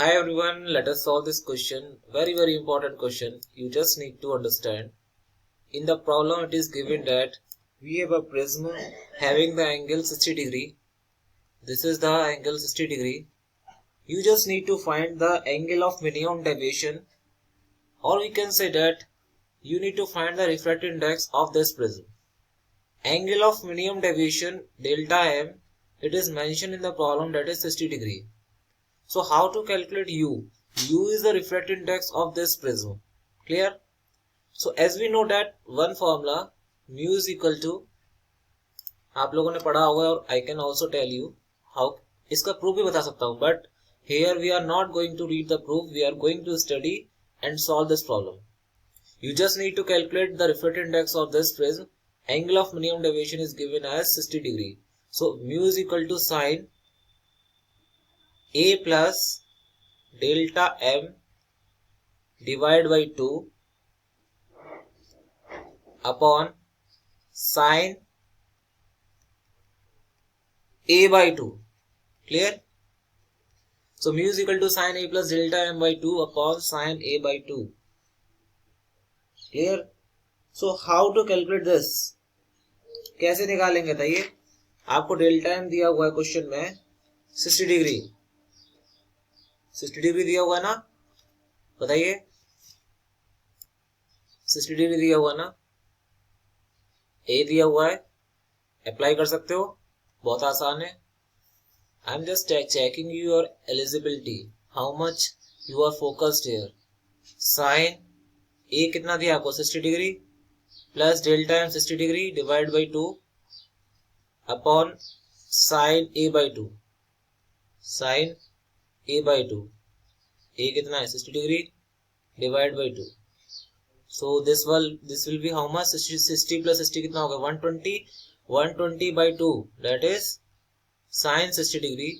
Hi everyone, let us solve this question. Very important question. You just need to understand. In the problem it is given that we have a prism having the angle 60 degree. This is the angle 60 degree. You just need to find the angle of minimum deviation, or we can say that you need to find the refractive index of this prism. Angle of minimum deviation delta m, it is mentioned in the problem, that is 60 degree. So how to calculate u? U is the refractive index of this prism. Clear? So as we know that one formula mu is equal to, आप लोगों ने पढ़ा होगा और I can also tell you how, इसका proof भी बता सकता हूँ, but here we are not going to read the proof, we are going to study and solve this problem. You just need to calculate the refractive index of this prism. Angle of minimum deviation is given as 60 degree. So mu is equal to sine a plus delta m divided by 2 upon sine a by 2. Clear? So mu is equal to sine a plus delta m by 2 upon sine a by 2. Clear? So how to calculate this? कैसे निकालेंगे बताइए? आपको delta M दिया हुआ है question में 60 degree, 60 degree दिया हुआ है ना, बताइए 60 डिग्री दिया हुआ है ना, ए दिया हुआ है, अप्लाई कर सकते हो, बहुत आसान है. I am just checking your eligibility, how much you are focused here. Sine a कितना दिया आपको 60 degree plus delta m 60 degree divide by 2 upon sine a by 2, sine a by 2, a कितना है 60 degree divide by 2. So this will be how much, 60 plus 60 कितना होगा 120, 120 by 2, that is sin 60 degree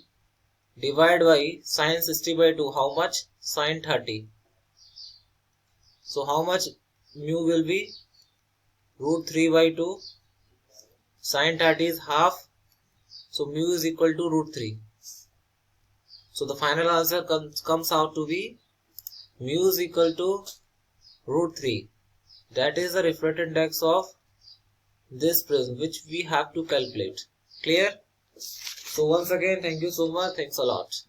divided by sin 60 by 2, how much, sin 30. So how much mu will be, root 3 by 2, sin 30 is half, so mu is equal to root 3. So the final answer comes out to be mu is equal to root 3. That is the refractive index of this prism which we have to calculate. Clear? So once again, thank you so much. Thanks a lot.